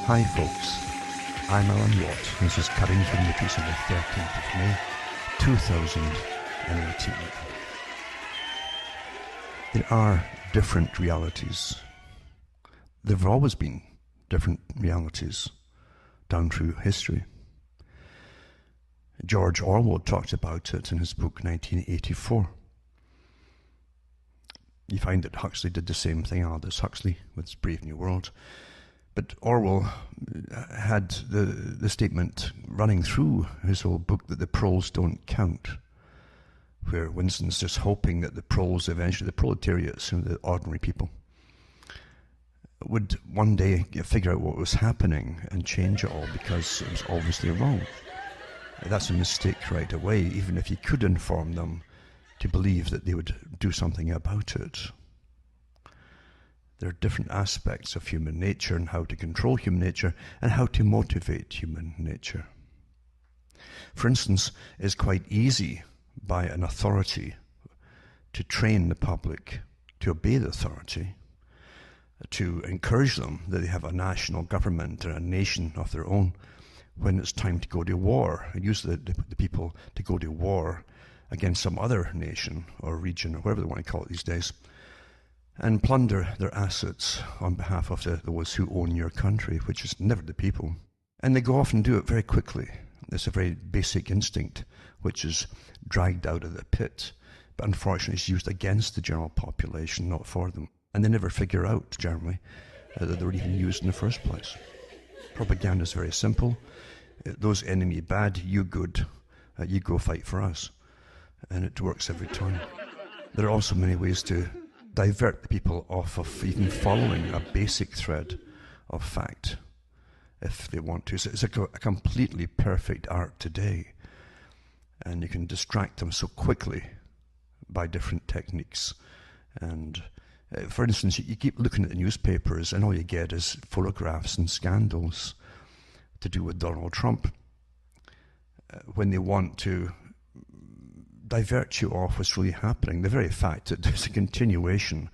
Hi folks, I'm Alan Watt. This is Cutting from the Piece of the 13th of May, 2018. There are different realities. There have always been different realities down through history. George Orwell talked about it in his book 1984. You find that Huxley did the same thing, Aldous Huxley, with his Brave New World. But Orwell had the statement running through his whole book that the proles don't count, where Winston's just hoping that the proles, eventually the proletariats, the ordinary people, would one day figure out what was happening and change it all, because it was obviously wrong. That's a mistake right away, even if you could inform them to believe that they would do something about it. There are different aspects of human nature and how to control human nature and how to motivate human nature. For instance, it's quite easy by an authority to train the public to obey the authority, to encourage them that they have a national government or a nation of their own when it's time to go to war. Use the people to go to war against some other nation or region or whatever they want to call it these days, and plunder their assets on behalf of those who own your country, which is never the people. And they go off and do it very quickly. It's a very basic instinct, which is dragged out of the pit, but unfortunately it's used against the general population, not for them. And they never figure out, generally, that they were even used in the first place. Propaganda is very simple. Those enemy bad, you good, you go fight for us. And it works every time. There are also many ways to divert the people off of even following a basic thread of fact, if they want to. So it's a completely perfect art today, and you can distract them so quickly by different techniques. And for instance, you keep looking at the newspapers and all you get is photographs and scandals to do with Donald Trump, when they want to divert you off what's really happening. The very fact that there's a continuation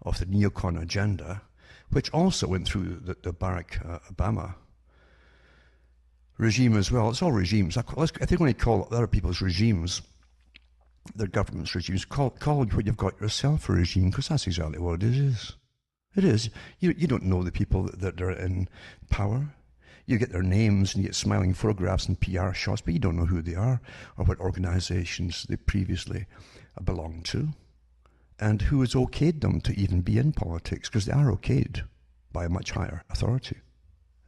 of the neocon agenda, which also went through the Barack Obama regime as well. It's all regimes. I think when you call other people's regimes, their government's regimes, call what you've got yourself a regime, because that's exactly what it is. It is. You don't know the people that are in power. You get their names and you get smiling photographs and PR shots, but you don't know who they are or what organizations they previously belonged to and who has okayed them to even be in politics, because they are okayed by a much higher authority.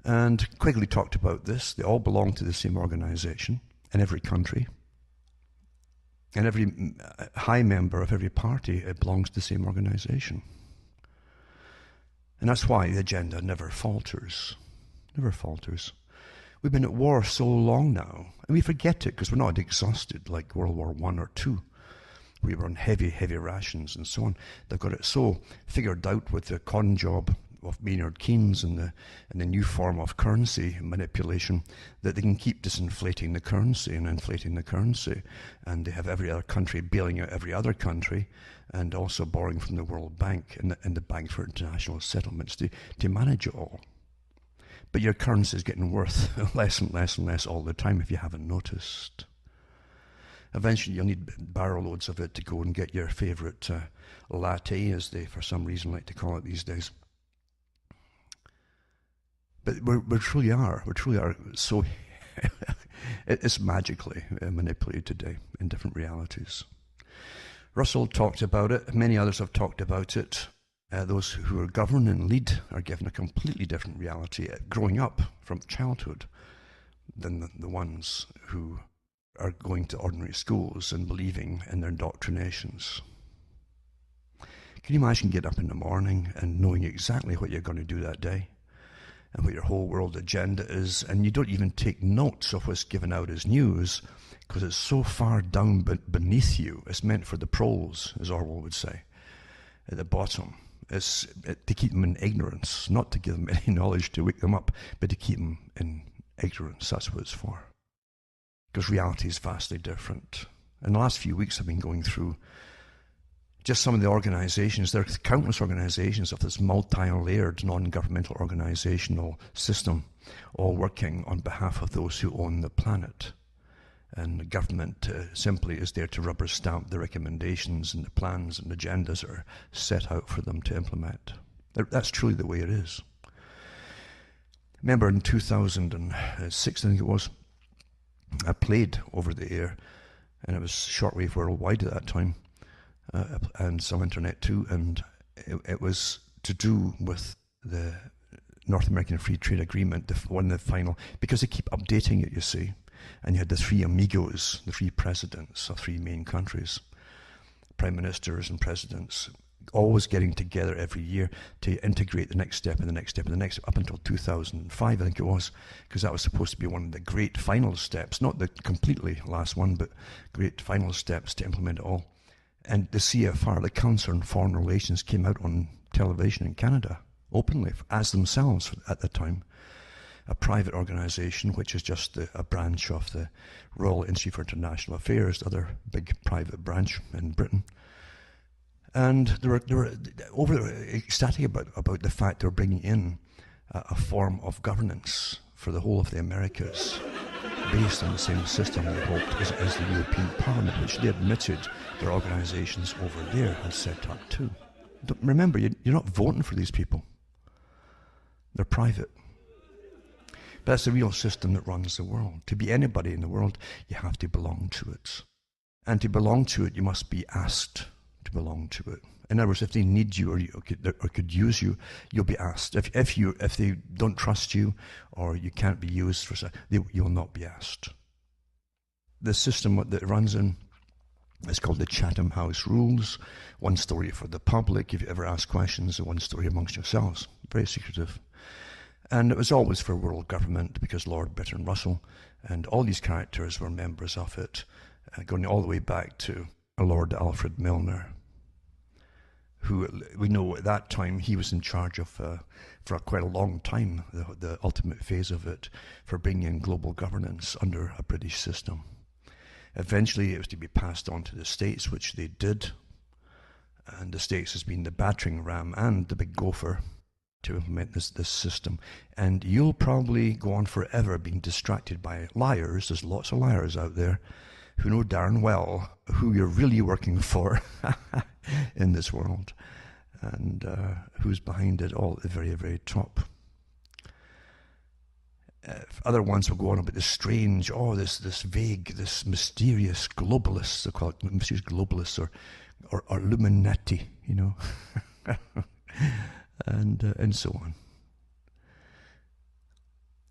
And Quigley talked about this. They all belong to the same organization in every country. And every high member of every party belongs to the same organization. And that's why the agenda never falters. Never falters. We've been at war so long now, and we forget it because we're not exhausted like World War I or II. We were on heavy, heavy rations and so on. They've got it so figured out with the con job of Maynard Keynes and the new form of currency manipulation that they can keep disinflating the currency and inflating the currency. And they have every other country bailing out every other country and also borrowing from the World Bank and the Bank for International Settlements to manage it all. But your currency is getting worth less and less and less all the time if you haven't noticed. Eventually you'll need barrel loads of it to go and get your favourite latte, as they for some reason like to call it these days. But we truly are so, it's magically manipulated today in different realities. Russell talked about it, many others have talked about it. Those who are governed and lead are given a completely different reality growing up from childhood than the ones who are going to ordinary schools and believing in their indoctrinations. Can you imagine getting up in the morning and knowing exactly what you're going to do that day and what your whole world agenda is, and you don't even take notes of what's given out as news because it's so far down beneath you. It's meant for the proles, as Orwell would say, at the bottom. It's to keep them in ignorance, not to give them any knowledge to wake them up, but to keep them in ignorance. That's what it's for. Because reality is vastly different. In the last few weeks I've been going through Just some of the organizations, there are countless organizations of this multi-layered non-governmental organizational system, all working on behalf of those who own the planet. And the government simply is there to rubber stamp the recommendations and the plans and agendas that are set out for them to implement. That's truly the way it is. Remember in 2006, I think it was, I played over the air, and it was shortwave worldwide at that time, and some internet too, and it was to do with the North American Free Trade Agreement, one of the final, because they keep updating it, you see, and you had the three amigos, the three presidents of three main countries, prime ministers and presidents, always getting together every year to integrate the next step and the next step and the next, up until 2005, I think it was, because that was supposed to be one of the great final steps, not the completely last one, but great final steps to implement it all. And the CFR, the Council on Foreign Relations, came out on television in Canada, openly, as themselves at the time, a private organisation which is just a branch of the Royal Institute for International Affairs, the other big private branch in Britain. And they were ecstatic about the fact they were bringing in a form of governance for the whole of the Americas based on the same system, they hoped, as the European Parliament, which they admitted their organisations over there had set up too. Remember, you're not voting for these people. They're private. But that's the real system that runs the world. To be anybody in the world, you have to belong to it. And to belong to it, you must be asked to belong to it. In other words, if they need you or could use you, you'll be asked. If they don't trust you or you can't be used for you'll not be asked. The system that it runs in is called the Chatham House Rules. One story for the public. If you ever ask questions, one story amongst yourselves. Very secretive. And it was always for world government because Lord Bertrand Russell and all these characters were members of it, going all the way back to Lord Alfred Milner, who we know at that time he was in charge of, for quite a long time, the ultimate phase of it, for bringing in global governance under a British system. Eventually it was to be passed on to the States, which they did, and the States has been the battering ram and the big gopher to implement this system. And you'll probably go on forever being distracted by liars. There's lots of liars out there who know darn well who you're really working for in this world, and who's behind it all at the very, very top. Other ones will go on about this strange, this vague, this mysterious globalists, they call it mysterious globalists or Illuminati, you know, and so on.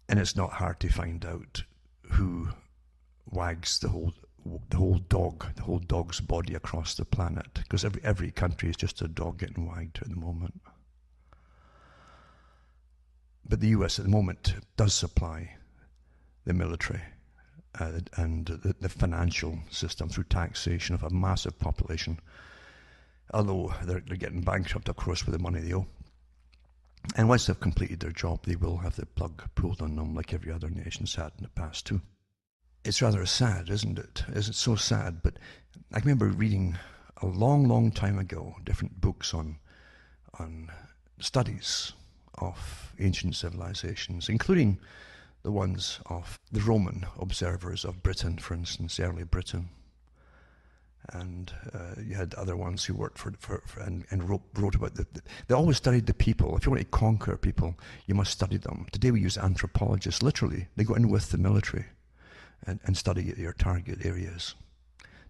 And it's not hard to find out who wags the whole dog's body across the planet, because every country is just a dog getting wagged at the moment. But the US at the moment does supply the military and the financial system through taxation of a massive population, although they're getting bankrupt, of course, with the money they owe. And once they've completed their job, they will have the plug pulled on them like every other nation's had in the past too. It's rather sad, isn't it? It's so sad, but I remember reading a long, long time ago different books on studies of ancient civilizations, including the ones of the Roman observers of Britain, for instance, early Britain. And you had other ones who worked for and wrote about they always studied the people. If you want to conquer people, you must study them. Today we use anthropologists, literally. They go in with the military and study your target areas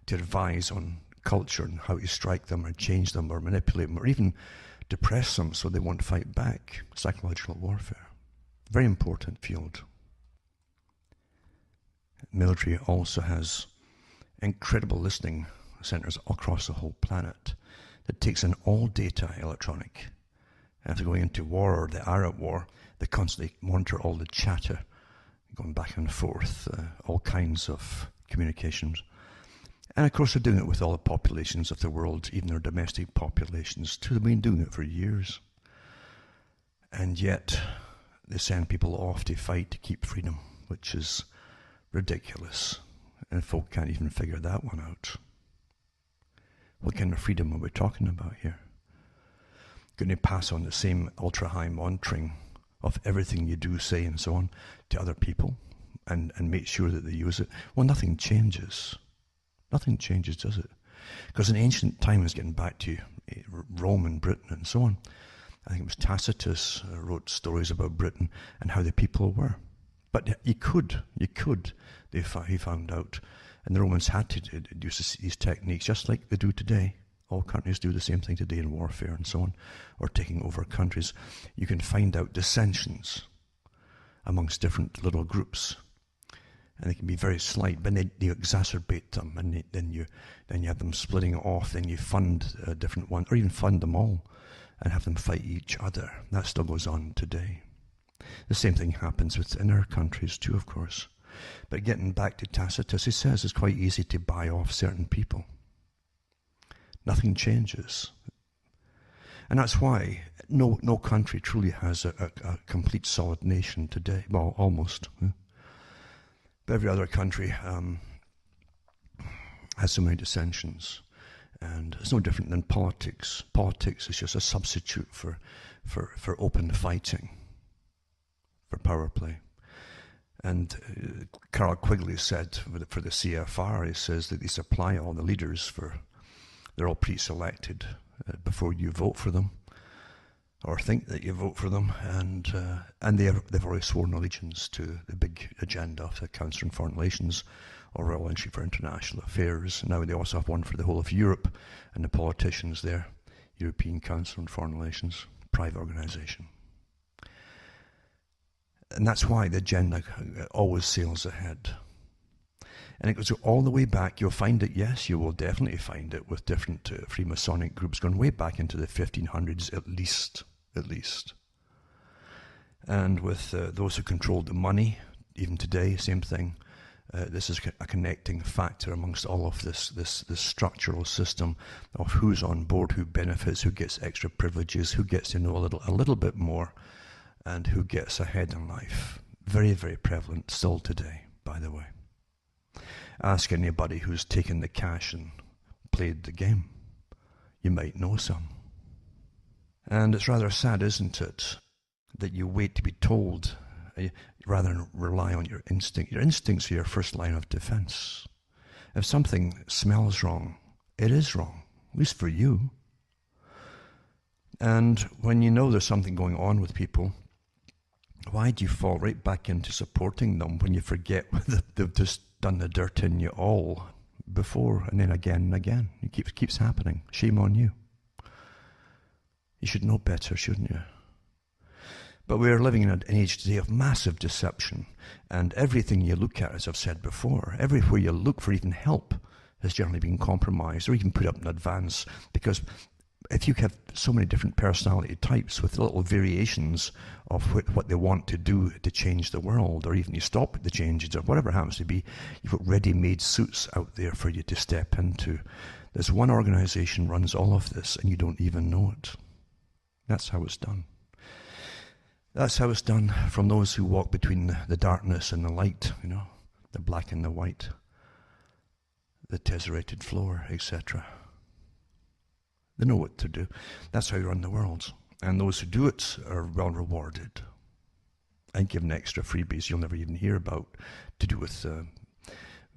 to advise on culture and how to strike them or change them or manipulate them or even depress them so they won't fight back. Psychological warfare. Very important field. Military also has incredible listening centers across the whole planet that takes in all data electronic. After going into war or the Arab War, they constantly monitor all the chatter going back and forth, all kinds of communications. And of course they're doing it with all the populations of the world, even their domestic populations too. They've been doing it for years. And yet they send people off to fight to keep freedom, which is ridiculous. And folk can't even figure that one out. What kind of freedom are we talking about here? Going to pass on the same ultra-high monitoring of everything you do, say, and so on to other people and make sure that they use it? Well, nothing changes. Nothing changes, does it? Because in ancient times, getting back to Rome and Britain and so on, I think it was Tacitus wrote stories about Britain and how the people were. But he found out, and the Romans had to use these techniques just like they do today. All countries do the same thing today in warfare and so on, or taking over countries. You can find out dissensions amongst different little groups, and they can be very slight, but you exacerbate them, and then you have them splitting off. Then you fund a different one, or even fund them all, and have them fight each other. That still goes on today. The same thing happens within our countries too, of course. But getting back to Tacitus, he says it's quite easy to buy off certain people. Nothing changes. And that's why no country truly has a complete solid nation today. Well, almost. But every other country has so many dissensions. And it's no different than politics. Politics is just a substitute for open fighting, for power play. And Carl Quigley said for the CFR, he says that they supply all the leaders they're all pre-selected before you vote for them, or think that you vote for them, and they've already sworn allegiance to the big agenda of the Council on Foreign Relations, or Royal Entry for International Affairs. Now they also have one for the whole of Europe, and the politicians there, European Council on Foreign Relations, private organisation. And that's why the agenda always sails ahead. And it goes all the way back. You'll find it, yes, you will definitely find it with different Freemasonic groups going way back into the 1500s at least. And with those who controlled the money, even today, same thing. This is a connecting factor amongst all of this structural system of who's on board, who benefits, who gets extra privileges, who gets to know a little bit more, and who gets ahead in life. Very, very prevalent still today, by the way. Ask anybody who's taken the cash and played the game. You might know some. And it's rather sad, isn't it, that you wait to be told rather than rely on your instinct. Your instincts are your first line of defense. If something smells wrong, it is wrong, at least for you. And when you know there's something going on with people, why do you fall right back into supporting them when you forget that they've just done the dirt in you all before, and then again and again? It keeps happening. Shame on you. You should know better, shouldn't you? But we're living in an age today of massive deception, and everything you look at, as I've said before, everywhere you look for even help has generally been compromised or even put up in advance, because if you have so many different personality types with little variations of what they want to do to change the world, or even you stop the changes or whatever it happens to be, you've got ready-made suits out there for you to step into. There's one organization runs all of this and you don't even know it. That's how it's done. That's how it's done from those who walk between the darkness and the light, the black and the white, the tesserated floor, etc. They know what to do. That's how you run the world. And those who do it are well rewarded and given extra freebies you'll never even hear about, to do with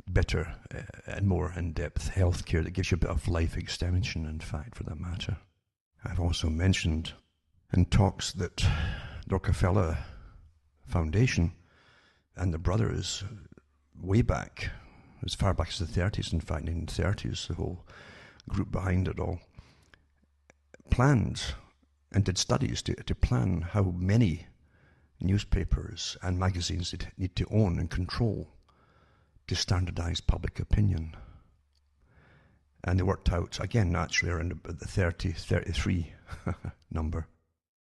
better and more in-depth health care that gives you a bit of life extension, in fact, for that matter. I've also mentioned in talks that the Rockefeller Foundation and the brothers, way back, as far back as the 30s, in fact, in the 30s, the whole group behind it all, planned and did studies to plan how many newspapers and magazines they need to own and control to standardize public opinion. And they worked out, again, naturally, around the 33 number.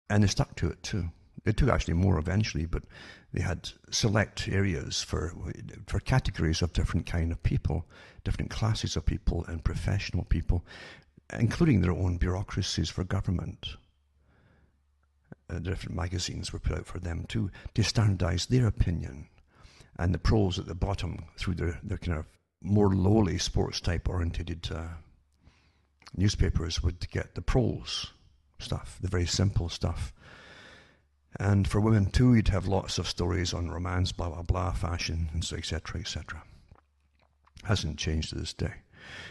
And they stuck to it too. They took actually more eventually, but they had select areas for categories of different kind of people, different classes of people and professional people, including their own bureaucracies for government. Different magazines were put out for them too, to standardize their opinion. And the pros at the bottom, through their kind of more lowly sports type oriented newspapers would get the prose stuff, the very simple stuff. And for women too, you'd have lots of stories on romance, blah, blah, blah, fashion, and so etc., etc. Hasn't changed to this day.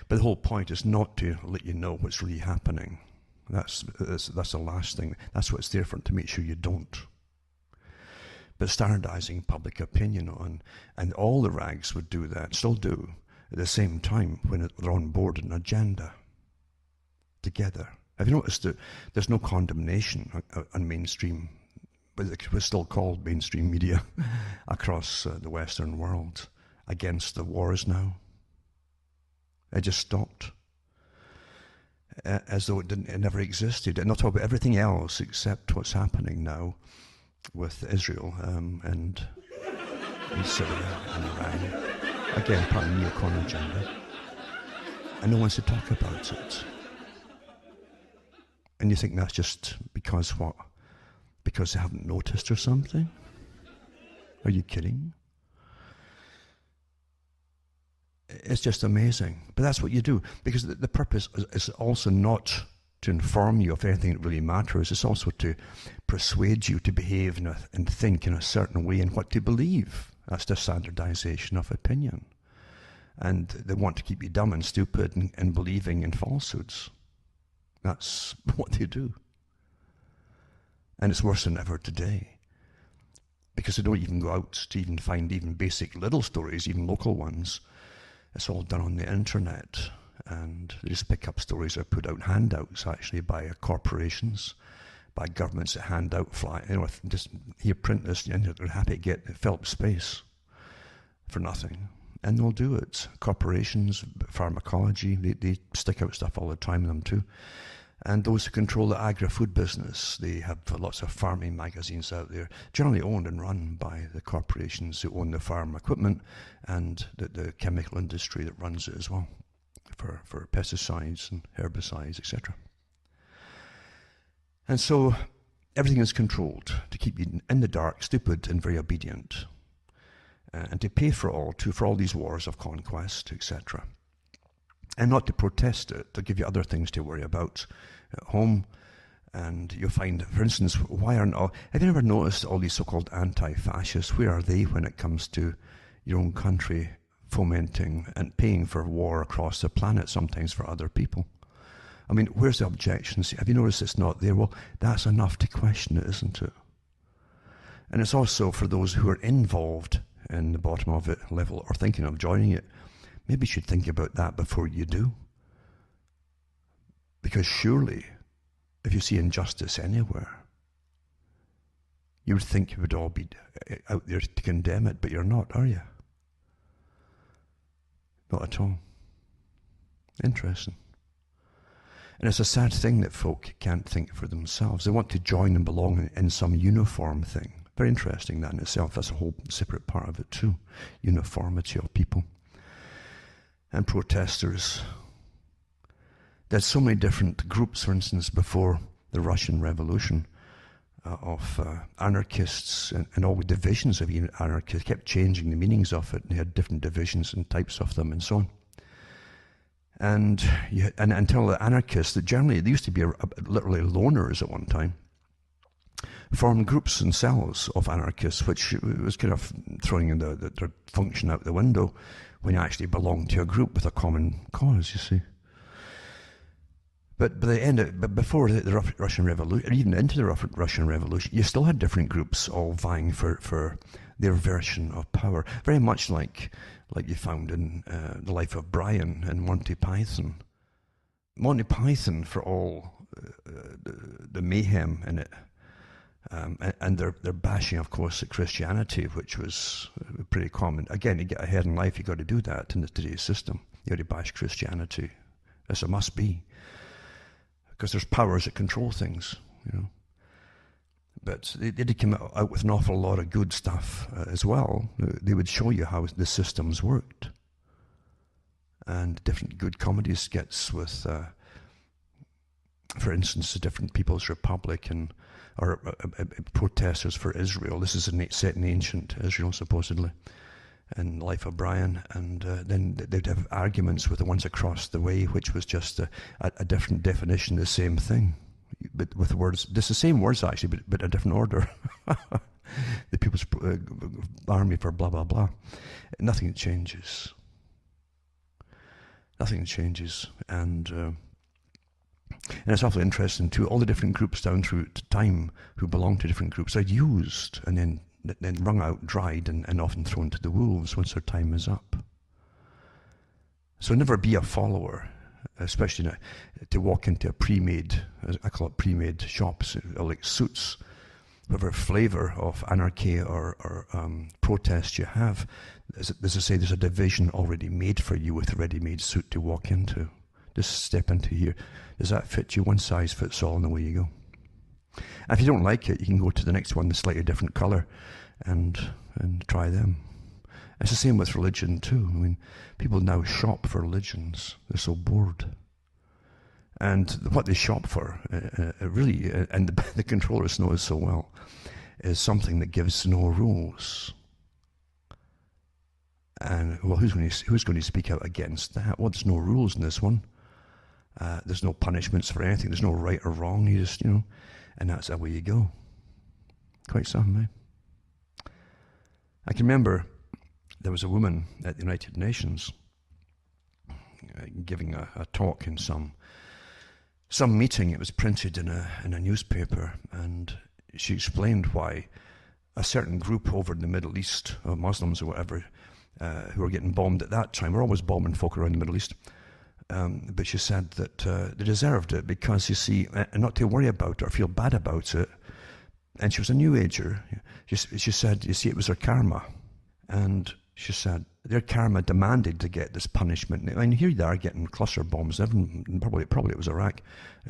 But the whole point is not to let you know what's really happening. That's the last thing. That's what it's there for, to make sure you don't. But standardizing public opinion on, and all the rags would do that, still do, at the same time when they're on board an agenda together. Have you noticed that there's no condemnation on mainstream, but it was still called mainstream media across the Western world against the wars now? It just stopped. As though it never existed. And not talk about everything else except what's happening now with Israel and Syria and Iran. Again, part of the neocon agenda. And no one wants to talk about it. And you think that's just because what? Because they haven't noticed or something? Are you kidding? It's just amazing. But that's what you do. Because the purpose is also not to inform you of anything that really matters. It's also to persuade you to behave and think in a certain way and what to believe. That's the standardization of opinion. And they want to keep you dumb and stupid and believing in falsehoods. That's what they do. And it's worse than ever today. Because they don't even go out to even find even basic little stories, even local ones. It's all done on the internet, and they just pick up stories or put out handouts actually by corporations, by governments that hand out just here, print this, and they're happy to get fill up space for nothing. And they'll do it. Corporations, pharmacology, they stick out stuff all the time in them too. And those who control the agri-food business, they have lots of farming magazines out there, generally owned and run by the corporations who own the farm equipment and the chemical industry that runs it as well, for pesticides and herbicides, etc. And so everything is controlled to keep you in the dark, stupid, and very obedient, and to pay for all these wars of conquest, etc. And not to protest it. They'll give you other things to worry about at home. And you'll find, for instance, have you ever noticed all these so-called anti-fascists? Where are they when it comes to your own country fomenting and paying for war across the planet, sometimes for other people? I mean, where's the objections? Have you noticed it's not there? Well, that's enough to question it, isn't it? And it's also for those who are involved in the bottom of it level or thinking of joining it. Maybe you should think about that before you do. Because surely, if you see injustice anywhere, you would think you would all be out there to condemn it, but you're not, are you? Not at all. Interesting. And it's a sad thing that folk can't think for themselves. They want to join and belong in some uniform thing. Very interesting, that in itself. That's a whole separate part of it too. Uniformity of people. And protesters. There's so many different groups, for instance, before the Russian Revolution, of anarchists and all the divisions of anarchists, kept changing the meanings of it. And they had different divisions and types of them and so on. And until the anarchists, that generally, they used to be literally loners at one time, formed groups themselves of anarchists, which was kind of throwing their function out the window when you actually belong to a group with a common cause, you see. But before the Russian Revolution, or even into the Russian Revolution, you still had different groups all vying for their version of power. Very much like you found in The Life of Brian and Monty Python. Monty Python, for all the mayhem in it, and their bashing, of course, at Christianity, which was pretty common. Again, to get ahead in life, you've got to do that in today's system. You've got to bash Christianity, as it must be. Because there's powers that control things, you know. But they did come out with an awful lot of good stuff as well. They would show you how the systems worked. And different good comedy skits with, for instance, the different People's Republic or protesters for Israel. This is set in ancient Israel, supposedly. in Life of Brian, and then they'd have arguments with the ones across the way, which was just a different definition of the same thing, but with words, it's the same words actually, but a different order. The People's Army for blah blah blah. Nothing changes. Nothing changes, and it's awfully interesting too. All the different groups down through time who belong to different groups are used and then wrung out, dried, and often thrown to the wolves once their time is up. So never be a follower, especially to walk into a pre-made, I call it pre-made shops, like suits, whatever flavor of anarchy or protest you have. As I say, there's a division already made for you with a ready-made suit to walk into. Just step into here. Does that fit you? One size fits all, and away you go. And if you don't like it, you can go to the next one, the slightly different colour, and try them. It's the same with religion too. I mean, people now shop for religions. They're so bored. And what they shop for, really, and the controllers know it so well, is something that gives no rules. And well, who's going to speak out against that? Well, there's no rules in this one. There's no punishments for anything. There's no right or wrong. You just, and that's the way you go. Quite something, eh? I can remember there was a woman at the United Nations giving a talk in some meeting. It was printed in a newspaper, and she explained why a certain group over in the Middle East, or Muslims or whatever, who were getting bombed at that time, we're always bombing folk around the Middle East, but she said that they deserved it because, you see, and not to worry about it or feel bad about it. And she was a New Ager. She said, you see, it was their karma. And she said, their karma demanded to get this punishment. I mean, here they are getting cluster bombs. Probably it was Iraq,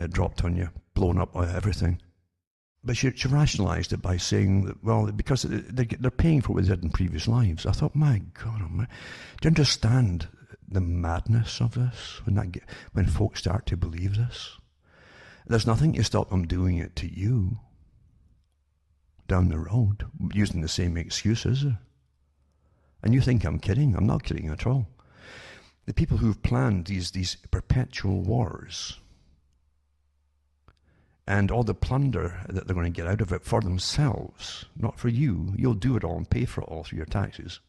dropped on you, blown up everything. But she rationalised it by saying that, well, because they're paying for what they did in previous lives. I thought, my God, do you understand the madness of this when folks start to believe this? There's nothing to stop them doing it to you down the road, using the same excuse, is there? And you think I'm kidding? I'm not kidding at all. The people who've planned these perpetual wars and all the plunder that they're going to get out of it for themselves, not for you. You'll do it all and pay for it all through your taxes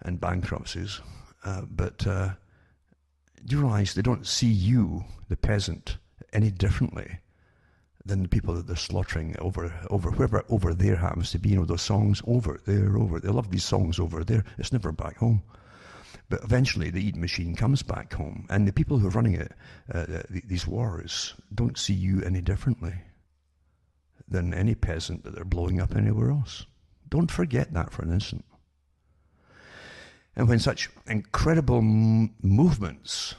and bankruptcies. But do you realize they don't see you, the peasant, any differently than the people that they're slaughtering over wherever over there happens to be? Those songs over there. They love these songs over there. It's never back home. But eventually the eat machine comes back home, and the people who are running it, these wars, don't see you any differently than any peasant that they're blowing up anywhere else. Don't forget that for an instant. And when such incredible movements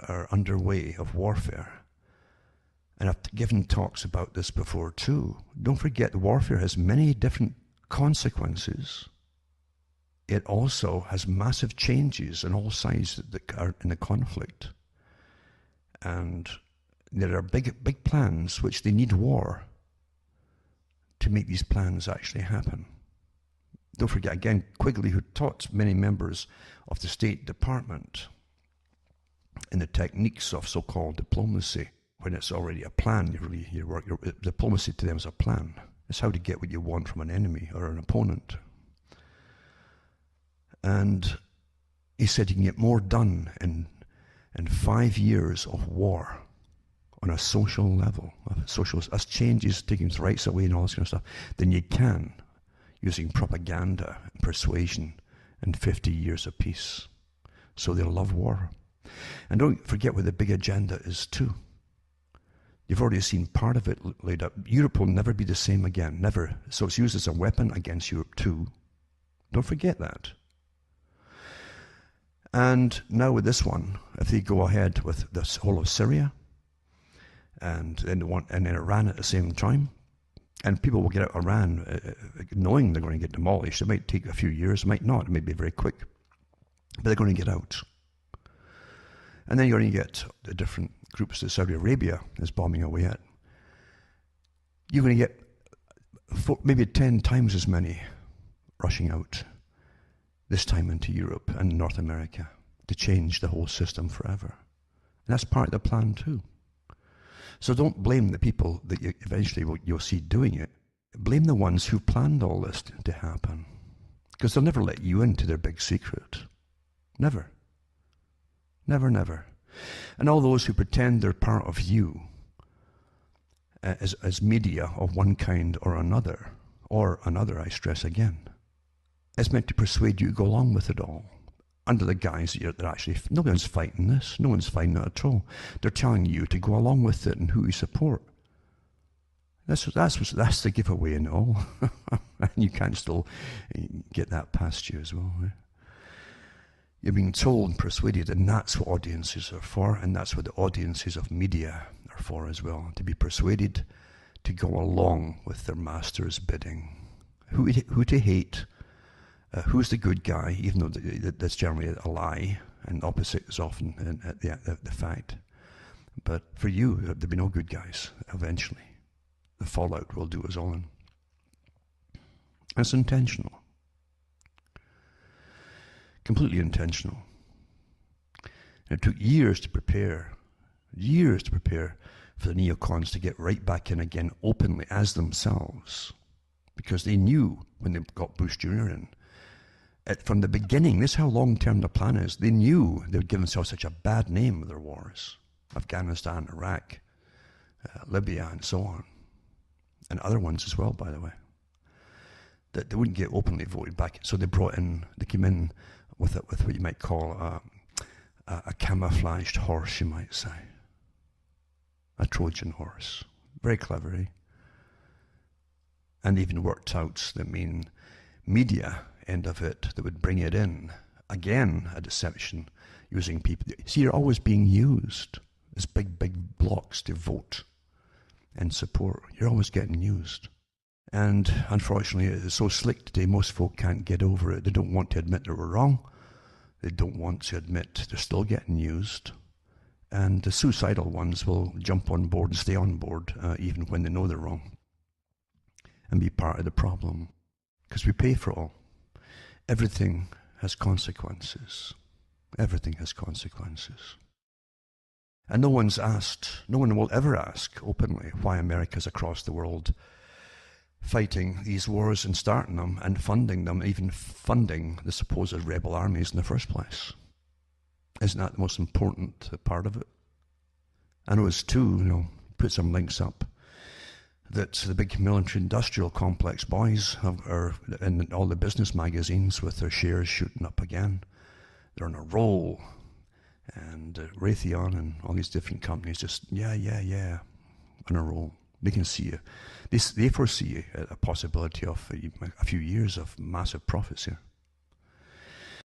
are underway of warfare, and I've given talks about this before too, don't forget warfare has many different consequences. It also has massive changes on all sides that are in the conflict. And there are big plans which they need war to make these plans actually happen. Don't forget, again, Quigley, who taught many members of the State Department in the techniques of so-called diplomacy, when it's already a plan, your diplomacy to them is a plan. It's how to get what you want from an enemy or an opponent. And he said you can get more done in 5 years of war on a social level, as changes, taking rights away and all this kind of stuff, than you can using propaganda and persuasion and 50 years of peace. So they love war. And don't forget what the big agenda is too. You've already seen part of it laid out. Europe will never be the same again, never. So it's used as a weapon against Europe too. Don't forget that. And now with this one, if they go ahead with the whole of Syria and then Iran at the same time, and people will get out of Iran knowing they're going to get demolished. It might take a few years, it might not, it may be very quick, but they're going to get out. And then you're going to get the different groups that Saudi Arabia is bombing away at. You're going to get maybe 10 times as many rushing out. this time into Europe and North America, to change the whole system forever. And that's part of the plan too. So don't blame the people that you'll see doing it. Blame the ones who planned all this to happen. Because they'll never let you into their big secret. Never. Never, never. And all those who pretend they're part of you as media of one kind or another, I stress again, it's meant to persuade you to go along with it all, under the guise that they're actually, no one's fighting this, no one's fighting it at all. They're telling you to go along with it and who you support. That's the giveaway and all. And you can't still get that past you as well. Right? You're being told and persuaded, and that's what audiences are for, and that's what the audiences of media are for as well, to be persuaded to go along with their master's bidding. Who to hate, who's the good guy, even though that's generally a lie, and opposite is often the fact. But for you, there'll be no good guys eventually. The fallout will do us all in. It's intentional. Completely intentional. And it took years to prepare for the neocons to get right back in again openly as themselves. Because they knew when they got Bush Jr. in, from the beginning, this is how long-term the plan is, they knew they would give themselves such a bad name with their wars. Afghanistan, Iraq, Libya, and so on. And other ones as well, by the way. That they wouldn't get openly voted back. So they came in with what you might call a camouflaged horse, you might say. A Trojan horse. Very clever, eh? And even worked out the main media end of it that would bring it in. Again, a deception, using people. See, you're always being used as big blocks to vote and support. You're always getting used. And unfortunately, it's so slick today, most folk can't get over it. They don't want to admit they were wrong. They don't want to admit they're still getting used. And the suicidal ones will jump on board and stay on board, even when they know they're wrong, and be part of the problem. Because we pay for it all. Everything has consequences. Everything has consequences. And no one will ever ask openly why America's across the world fighting these wars and starting them and funding them, even funding the supposed rebel armies in the first place. Isn't that the most important part of it? I know it's too, put some links up, that the big military-industrial complex boys are in all the business magazines with their shares shooting up again. They're on a roll. And Raytheon and all these different companies just, on a roll. They can see you. They foresee a possibility of a few years of massive profits here.